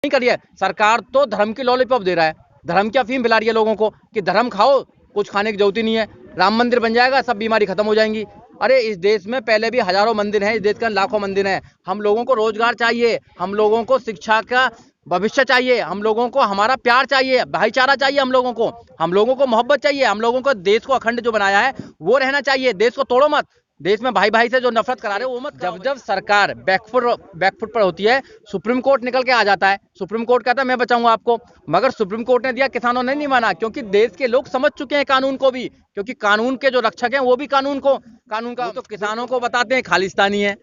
नहीं करिए। सरकार तो धर्म की लॉलीपॉप दे रहा है, धर्म की अफीम पिला रही है लोगों को कि धर्म खाओ, कुछ खाने की जरूरत ही नहीं है, राम मंदिर बन जाएगा, सब बीमारी खत्म हो जाएंगी। अरे इस देश में पहले भी हजारों मंदिर हैं, इस देश के लाखों मंदिर हैं। हम लोगों को रोजगार चाहिए, हम लोगों को शिक्षा का भविष्य चाहिए, हम लोगों को हमारा प्यार चाहिए, भाईचारा चाहिए, हम लोगों को मोहब्बत चाहिए, हम लोगों को देश को अखंड जो बनाया है वो रहना चाहिए। देश को तोड़ो मत, देश में भाई भाई से जो नफरत करा रहे हो वो मत। जब सरकार बैकफुट पर होती है, सुप्रीम कोर्ट निकल के आ जाता है, सुप्रीम कोर्ट कहता है मैं बचाऊंगा आपको, मगर सुप्रीम कोर्ट ने दिया, किसानों ने नहीं माना, क्योंकि देश के लोग समझ चुके हैं कानून को भी, क्योंकि कानून के जो रक्षक हैं वो भी कानून का तो किसानों को बताते हैं खालिस्तानी है,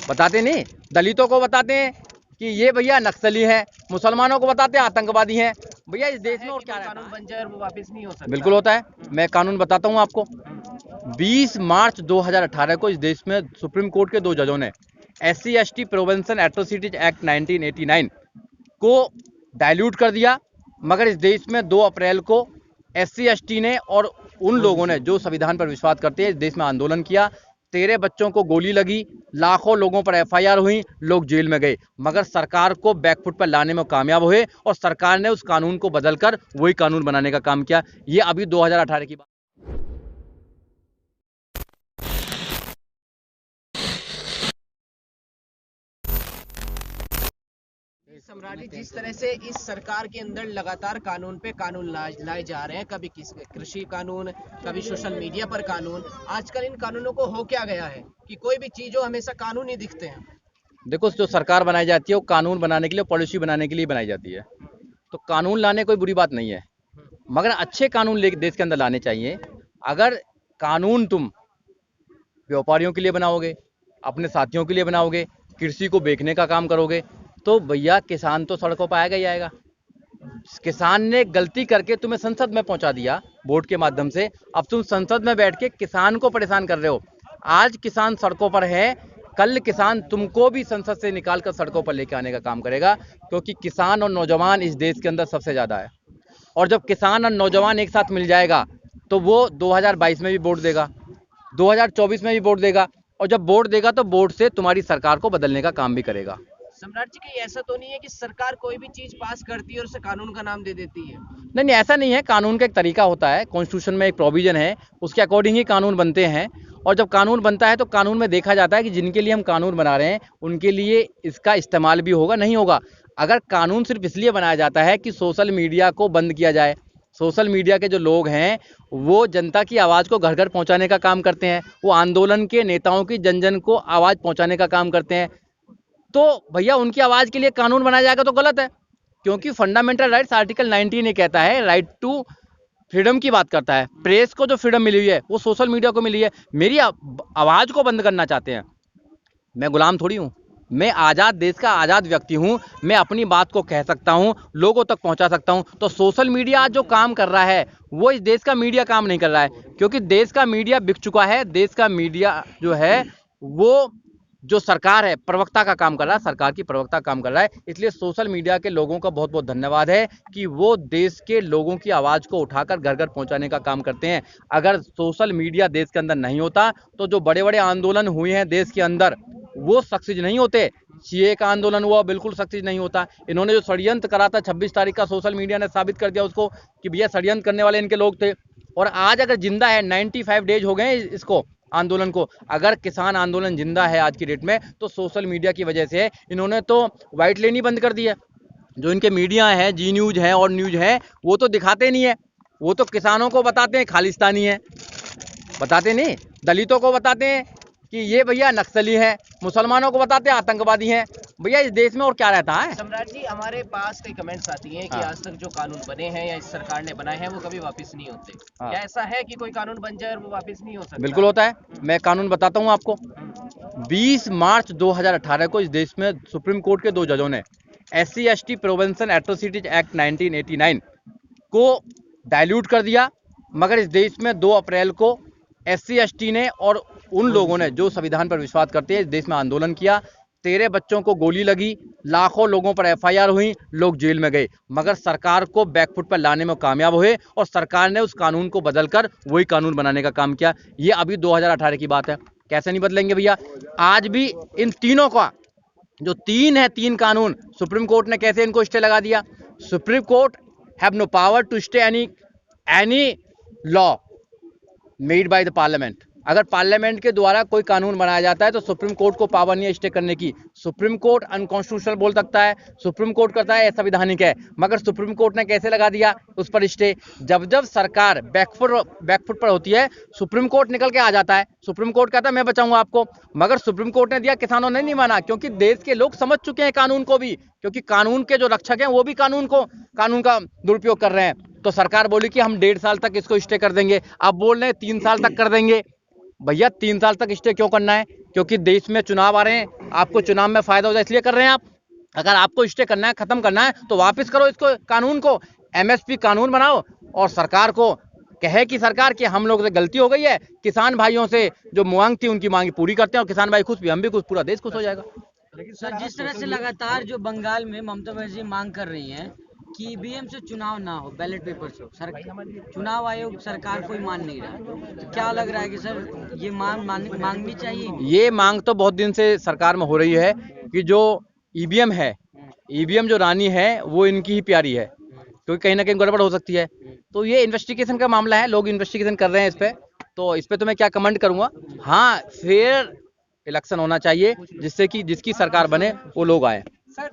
बताते नहीं, दलितों को बताते हैं कि ये भैया नक्सली है, मुसलमानों को बताते हैं आतंकवादी हैं। भैया इस देश में और क्या कानून बन जाए और वो वापस नहीं हो सकता। बिल्कुल होता है। मैं कानून बताता हूँ आपको। 20 मार्च 2018 को इस देश में सुप्रीम कोर्ट के 2 जजों ने SC/ST प्रिवेंशन एट्रोसिटीज एक्ट 1989 को डाइल्यूट कर दिया, मगर इस देश में 2 अप्रैल को SC/ST ने और उन लोगों ने जो संविधान पर विश्वास करते हैं इस देश में आंदोलन किया। 13 बच्चों को गोली लगी, लाखों लोगों पर FIR हुई, लोग जेल में गए, मगर सरकार को बैकफुट पर लाने में कामयाब हुए और सरकार ने उस कानून को बदलकर वही कानून बनाने का काम किया। ये अभी 2018 की बात। सम्राट जी, जिस तरह से इस सरकार के अंदर लगातार कानून पे कानून लाए जा रहे हैं, कभी किस कृषि कानून, कभी सोशल मीडिया पर कानून, आजकल इन कानूनों को हो क्या गया है कि कोई भी चीज हो हमेशा कानून ही दिखते हैं। देखो, जो सरकार बनाई जाती है वो कानून बनाने के लिए, पॉलिसी बनाने के लिए बनाई जाती है, तो कानून लाने कोई बुरी बात नहीं है, मगर अच्छे कानून लेके देश के अंदर लाने चाहिए। अगर कानून तुम व्यापारियों के लिए बनाओगे, अपने साथियों के लिए बनाओगे, कृषि को बेचने का काम करोगे, तो भैया किसान तो सड़कों पर आएगा ही आएगा। किसान ने गलती करके तुम्हें संसद में पहुंचा दिया वोट के माध्यम से, अब तुम संसद में बैठ के किसान को परेशान कर रहे हो। आज किसान सड़कों पर है, कल किसान तुमको भी संसद से निकाल कर सड़कों पर लेके आने का काम करेगा, क्योंकि किसान और नौजवान इस देश के अंदर सबसे ज्यादा है। और जब किसान और नौजवान एक साथ मिल जाएगा तो वो 2022 में भी वोट देगा, 2024 में भी वोट देगा, और जब वोट देगा तो वोट से तुम्हारी सरकार को बदलने का काम भी करेगा। सम्राट जी, कहीं ऐसा तो नहीं है कि सरकार कोई भी चीज पास करती है और उसे कानून का नाम दे देती है? नहीं नहीं, ऐसा नहीं है। कानून का एक तरीका होता है, कॉन्स्टिट्यूशन में एक प्रोविजन है, उसके अकॉर्डिंग ही कानून बनते हैं। और जब कानून बनता है तो कानून में देखा जाता है कि जिनके लिए हम कानून बना रहे हैं उनके लिए इसका इस्तेमाल भी होगा, नहीं होगा। अगर कानून सिर्फ इसलिए बनाया जाता है कि सोशल मीडिया को बंद किया जाए, सोशल मीडिया के जो लोग हैं वो जनता की आवाज़ को घर घर पहुंचाने का काम करते हैं, वो आंदोलन के नेताओं की जन जन को आवाज़ पहुंचाने का काम करते हैं, तो भैया उनकी आवाज़ के लिए कानून बनाया जाएगा तो गलत है। क्योंकि फंडामेंटल राइट्स आर्टिकल 19 ये कहता है, राइट टू फ्रीडम की बात करता है। प्रेस को जो फ्रीडम मिली हुई है वो सोशल मीडिया को मिली है। मेरी आवाज़ को बंद करना चाहते हैं, मैं गुलाम थोड़ी हूँ, मैं आज़ाद देश का आज़ाद व्यक्ति हूँ, मैं अपनी बात को कह सकता हूँ, लोगों तक पहुँचा सकता हूँ। तो सोशल मीडिया जो काम कर रहा है वो इस देश का मीडिया काम नहीं कर रहा है, क्योंकि देश का मीडिया बिक चुका है। देश का मीडिया जो है वो जो सरकार है प्रवक्ता का काम कर रहा है, सरकार की प्रवक्ता काम कर रहा है। इसलिए सोशल मीडिया के लोगों का बहुत बहुत धन्यवाद है कि वो देश के लोगों की आवाज़ को उठाकर घर घर पहुंचाने का काम करते हैं। अगर सोशल मीडिया देश के अंदर नहीं होता तो जो बड़े बड़े आंदोलन हुए हैं देश के अंदर वो सक्सेस नहीं होते। CA का आंदोलन हुआ, बिल्कुल सक्सेस नहीं होता। इन्होंने जो षड्यंत्र करा था 26 तारीख का, सोशल मीडिया ने साबित कर दिया उसको कि भैया षड्यंत्र करने वाले इनके लोग थे। और आज अगर जिंदा है, 95 डेज हो गए इसको आंदोलन को, अगर किसान आंदोलन जिंदा है आज की डेट में तो सोशल मीडिया की वजह से है। इन्होंने तो व्हाइट लेन ही बंद कर दी है। जो इनके मीडिया है, जी न्यूज है और न्यूज है, वो तो दिखाते नहीं है, वो तो किसानों को बताते हैं खालिस्तानी है, बताते नहीं, दलितों को बताते हैं कि ये भैया नक्सली है, मुसलमानों को बताते हैं आतंकवादी हैं। भैया इस देश में और क्या रहता है। सम्राट जी, हमारे पास कई कमेंट्स आती हैं कि हाँ। आज तक जो कानून बने हैं या इस सरकार ने बनाए हैं वो कभी वापस नहीं होते। हाँ। क्या ऐसा है कि कोई कानून बन जाए और वो वापस नहीं हो सकता? बिल्कुल होता है। मैं कानून बताता हूँ आपको। 20 मार्च 2018 को इस देश में सुप्रीम कोर्ट के 2 जजों ने SC/ST प्रिवेंशन एट्रोसिटीज एक्ट 1989 को डाइल्यूट कर दिया, मगर इस देश में 2 अप्रैल को SC/ST ने और उन लोगों ने जो संविधान पर विश्वास करते हैं इस देश में आंदोलन किया। 13 बच्चों को गोली लगी, लाखों लोगों पर FIR हुई, लोग जेल में गए, मगर सरकार को बैकफुट पर लाने में कामयाब हुए और सरकार ने उस कानून को बदलकर वही कानून बनाने का काम किया। ये अभी 2018 की बात है। कैसे नहीं बदलेंगे भैया। आज भी इन तीनों का जो 3 है 3 कानून, सुप्रीम कोर्ट ने कैसे इनको स्टे लगा दिया? Supreme court have no power to stay any law made by the parliament. अगर पार्लियामेंट के द्वारा कोई कानून बनाया जाता है तो सुप्रीम कोर्ट को पावर नहीं है स्टे करने की। सुप्रीम कोर्ट अनकॉन्स्टिट्यूशनल बोल सकता है, सुप्रीम कोर्ट करता है असंवैधानिक है, मगर सुप्रीम कोर्ट ने कैसे लगा दिया उस पर स्टे? जब जब सरकार बैकफुट पर होती है, सुप्रीम कोर्ट निकल के आ जाता है, सुप्रीम कोर्ट कहता है मैं बचाऊंगा आपको, मगर सुप्रीम कोर्ट ने दिया, किसानों ने नहीं माना, क्योंकि देश के लोग समझ चुके हैं कानून को भी, क्योंकि कानून के जो रक्षक हैं वो भी कानून का दुरुपयोग कर रहे हैं। तो सरकार बोली कि हम 1.5 साल तक इसको स्टे कर देंगे, अब बोल रहे हैं 3 साल तक कर देंगे। भैया 3 साल तक स्टे क्यों करना है? क्योंकि देश में चुनाव आ रहे हैं, आपको चुनाव में फायदा हो जाए इसलिए कर रहे हैं आप। अगर आपको स्टे करना है, खत्म करना है, तो वापस करो इसको, कानून को, एमएसपी कानून बनाओ और सरकार को कहे कि सरकार कि हम लोग से गलती हो गई है, किसान भाइयों से जो मांग थी उनकी मांगी पूरी करते हैं और किसान भाई खुश भी, हम भी खुश, पूरा देश खुश हो जाएगा। लेकिन सर जिस तरह से लगातार जो बंगाल में ममता बनर्जी मांग कर रही हैं कि ईवीएम से चुनाव ना हो, बैलेट पेपर से हो, चुनाव आयोग सरकार कोई मान नहीं रहा, तो क्या लग रहा है कि सर ये मांगनी चाहिए? ये मांग तो बहुत दिन से सरकार में हो रही है कि जो ईवीएम है, ईवीएम जो रानी है वो इनकी ही प्यारी है, क्योंकि कहीं ना कहीं गड़बड़ हो सकती है। तो ये इन्वेस्टिगेशन का मामला है, लोग इन्वेस्टिगेशन कर रहे हैं इस पे, तो इस पे तो मैं क्या कमेंट करूंगा। हाँ, फेयर इलेक्शन होना चाहिए, जिससे कि जिसकी सरकार बने वो लोग आए,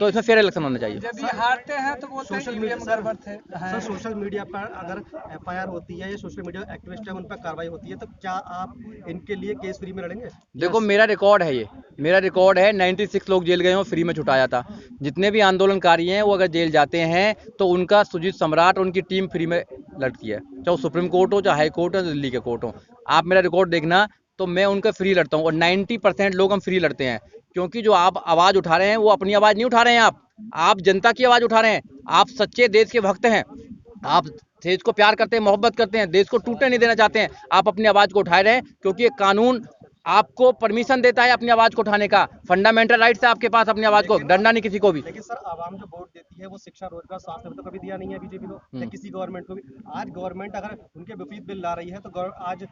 तो इसमें फेयर इलेक्शन होना चाहिए। जब ये हारते हैं तो बोलते हैं सोशल ईवीएम गड़बड़ थे। सर सोशल मीडिया पर अगर एफआईआर होती है या सोशल मीडिया एक्टिविस्ट है उन पर कार्रवाई होती है, तो क्या आप इनके लिए केस फ्री में लड़ेंगे? देखो मेरा रिकॉर्ड है, ये मेरा रिकॉर्ड है, 96 लोग जेल गए हैं, फ्री में छुटाया था। जितने भी आंदोलनकारी हैं वो अगर जेल जाते हैं तो उनका सुजीत सम्राट, उनकी टीम फ्री में लड़ती है, चाहे सुप्रीम कोर्ट हो, चाहे हाई कोर्ट हो, दिल्ली के कोर्ट हो। आप मेरा रिकॉर्ड देखना, तो मैं उनका फ्री लड़ता हूँ, और 90% लोग हम फ्री लड़ते हैं, क्योंकि जो आप आवाज उठा रहे हैं वो अपनी आवाज नहीं उठा रहे हैं, आप जनता की आवाज उठा रहे हैं। आप सच्चे देश के भक्त हैं, आप देश को प्यार करते हैं, मोहब्बत करते हैं, देश को टूटने नहीं देना चाहते हैं, आप अपनी आवाज को उठाए रहे हैं, क्योंकि ये कानून आपको परमिशन देता है अपनी आवाज को उठाने का, फंडामेंटल राइट्स है आपके पास अपनी आवाज को, डरना नहीं किसी को भी। लेकिन सर आवाम जो वोट देती है वो शिक्षा, रोजगार, स्वास्थ्य में तो कभी दिया नहीं है बीजेपी को या किसी गवर्नमेंट को भी। आज गवर्नमेंट अगर उनके विपरीत बिल ला रही है तो आज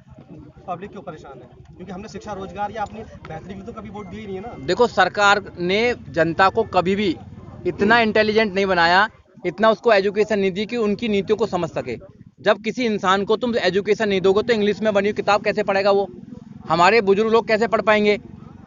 पब्लिक क्यों परेशान है? क्योंकि हमने शिक्षा, रोजगार या अपनी बेहतरी की तो कभी वोट दी ही नहीं है ना। देखो सरकार ने जनता को कभी भी इतना इंटेलिजेंट नहीं बनाया, इतना उसको एजुकेशन नहीं दी कि उनकी नीतियों को समझ सके। जब किसी इंसान को तुम एजुकेशन नहीं दोगे तो इंग्लिश में बनी हुई किताब कैसे पढ़ेगा वो? हमारे बुजुर्ग लोग कैसे पढ़ पाएंगे?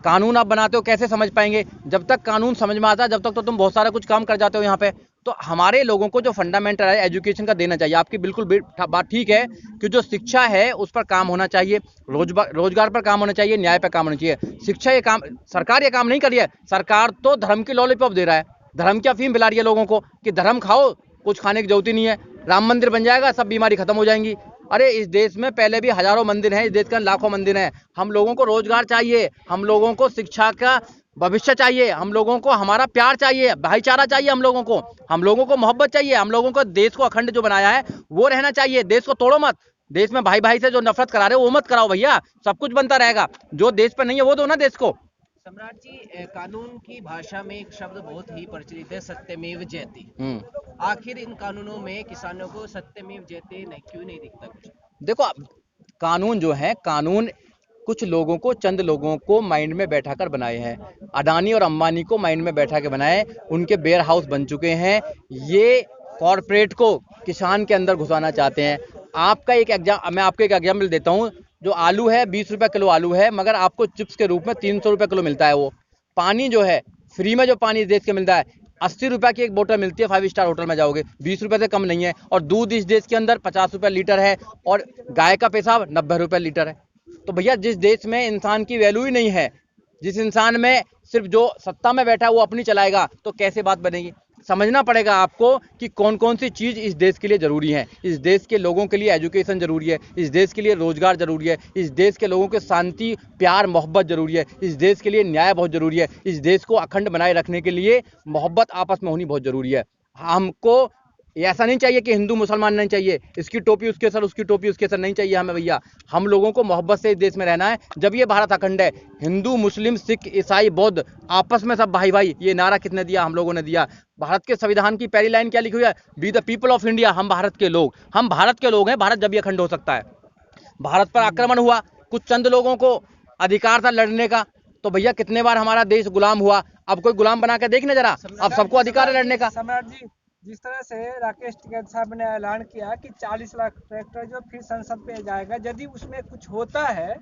कानून आप बनाते हो कैसे समझ पाएंगे? जब तक कानून समझ में आता है जब तक तो तुम बहुत सारा कुछ काम कर जाते हो यहाँ पे। तो हमारे लोगों को जो फंडामेंटल है एजुकेशन का देना चाहिए। आपकी बिल्कुल बात ठीक है कि जो शिक्षा है उस पर काम होना चाहिए, रोजगार पर काम होना चाहिए, न्याय पर काम होना चाहिए। शिक्षा ये काम, सरकार ये काम नहीं कर रही है। सरकार तो धर्म की लॉलीपॉप दे रहा है, धर्म की अफीम पिला रही है लोगों को कि धर्म खाओ, कुछ खाने की जरूरत ही नहीं है, राम मंदिर बन जाएगा, सब बीमारी खत्म हो जाएंगी। अरे इस देश में पहले भी हजारों मंदिर हैं, इस देश के लाखों मंदिर हैं। हम लोगों को रोजगार चाहिए, हम लोगों को शिक्षा का भविष्य चाहिए, हम लोगों को हमारा प्यार चाहिए, भाईचारा चाहिए, हम लोगों को मोहब्बत चाहिए, हम लोगों को देश को अखंड जो बनाया है वो रहना चाहिए। देश को तोड़ो मत, देश में भाई भाई से जो नफरत करा रहे हो वो मत कराओ भैया, सब कुछ बनता रहेगा। जो देश पर नहीं है वो दो ना देश को। सम्राट जी, कानून की भाषा में एक शब्द बहुत ही प्रचलित है, सत्यमेव जयते। आखिर इन कानूनों में किसानों को सत्यमेव जयते नहीं, क्यों नहीं दिखता कुछ? देखो कानून जो है, कानून कुछ लोगों को, चंद लोगों को माइंड में बैठाकर बनाए हैं। अडानी और अंबानी को माइंड में बैठा के बनाए, उनके वेयर हाउस बन चुके हैं। ये कॉरपोरेट को किसान के अंदर घुसाना चाहते हैं। मैं आपको एक एग्जाम्पल देता हूँ। जो आलू है 20 रुपए किलो आलू है, मगर आपको चिप्स के रूप में 300 रुपए किलो मिलता है। वो पानी जो है, फ्री में जो पानी इस देश के मिलता है, 80 रुपए की एक बोतल मिलती है, 5 स्टार होटल में जाओगे, 20 रुपए से कम नहीं है। और दूध इस देश के अंदर 50 रुपए लीटर है, और गाय का पेशाब 90 रुपए लीटर है। तो भैया जिस देश में इंसान की वैल्यू ही नहीं है, जिस इंसान में सिर्फ जो सत्ता में बैठा है वो अपनी चलाएगा, तो कैसे बात बनेगी? समझना पड़ेगा आपको कि कौन कौन सी चीज इस देश के लिए जरूरी है। इस देश के लोगों के लिए एजुकेशन जरूरी है, इस देश के लिए रोजगार जरूरी है, इस देश के लोगों के शांति, प्यार, मोहब्बत जरूरी है, इस देश के लिए न्याय बहुत जरूरी है, इस देश को अखंड बनाए रखने के लिए मोहब्बत आपस में होनी बहुत जरूरी है। हमको ऐसा नहीं चाहिए कि हिंदू मुसलमान नहीं चाहिए, इसकी टोपी उसके सर, उसकी टोपी उसके सर नहीं चाहिए हमें भैया। हम लोगों को मोहब्बत से इस देश में रहना है। जब ये भारत अखंड है, हिंदू, मुस्लिम, सिख, ईसाई, बौद्ध आपस में सब भाई भाई, ये नारा किसने दिया? हम लोगों ने दिया। भारत के संविधान की पहली लाइन क्या लिखी हुई है? Be the people of India, हम भारत के लोग, हम भारत के लोग हैं। भारत जब ये अखंड हो सकता है। भारत पर आक्रमण हुआ, कुछ चंद लोगों को अधिकार था लड़ने का, तो भैया कितने बार हमारा देश गुलाम हुआ, अब कोई गुलाम बना के देखने जरा, अब सबको अधिकार है लड़ने का। सम्राट जी, जिस तरह से राकेश टिकैत साहब ने ऐलान किया कि 40 लाख ट्रैक्टर जो फिर संसद पे जाएगा, यदि उसमें कुछ होता है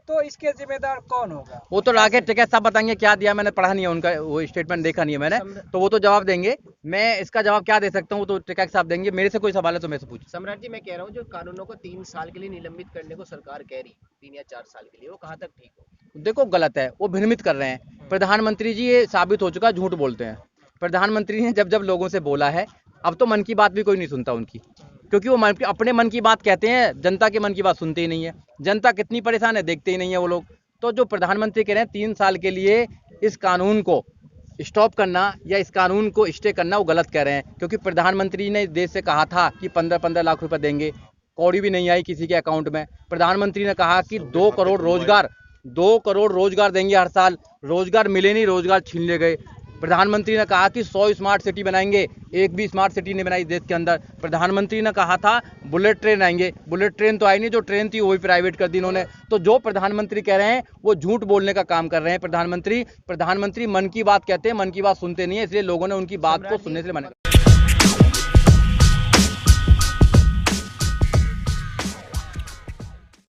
तो इसके जिम्मेदार कौन होगा? वो तो राकेश टिकैत साहब बताएंगे क्या दिया, मैंने पढ़ा नहीं है उनका वो स्टेटमेंट, देखा नहीं है मैंने, तो वो तो जवाब देंगे। मैं इसका जवाब क्या दे सकता हूँ, तो टिकैत साहब देंगे। मेरे से कोई सवाल है तो मेरे से पूछ। सम्राट जी, मैं कह रहा हूँ जो कानूनों को 3 साल के लिए निलंबित करने को सरकार कह रही, 3 या 4 साल के लिए, वो कहाँ तक ठीक हो? देखो गलत है, वो भ्रमित कर रहे हैं। प्रधानमंत्री जी ये साबित हो चुका झूठ बोलते हैं। प्रधानमंत्री ने जब जब लोगों से बोला है, अब तो मन की बात भी कोई नहीं सुनता उनकी, क्योंकि वो अपने मन की बात कहते हैं, जनता के मन की बात सुनते ही नहीं है। जनता कितनी परेशान है देखते ही नहीं है वो लोग। तो जो प्रधानमंत्री कह रहे हैं 3 साल के लिए इस कानून को स्टॉप करना या इस कानून को स्टे करना, वो गलत कह रहे हैं, क्योंकि प्रधानमंत्री ने इस देश से कहा था कि 15-15 लाख रुपए देंगे, कौड़ी भी नहीं आई किसी के अकाउंट में। प्रधानमंत्री ने कहा कि 2 करोड़ रोजगार देंगे हर साल, रोजगार मिले नहीं, रोजगार छीन ले गए। प्रधानमंत्री ने कहा कि 100 स्मार्ट सिटी बनाएंगे, एक भी स्मार्ट सिटी नहीं बनाई देश के अंदर। प्रधानमंत्री ने कहा था बुलेट ट्रेन आएंगे, बुलेट ट्रेन तो आई नहीं, जो ट्रेन थी वो भी प्राइवेट कर दी इन्होंने। तो जो प्रधानमंत्री कह रहे हैं वो झूठ बोलने का काम कर रहे हैं। प्रधानमंत्री मन की बात कहते हैं, मन की बात सुनते नहीं है, इसलिए लोगों ने उनकी बात को सुनने से मना।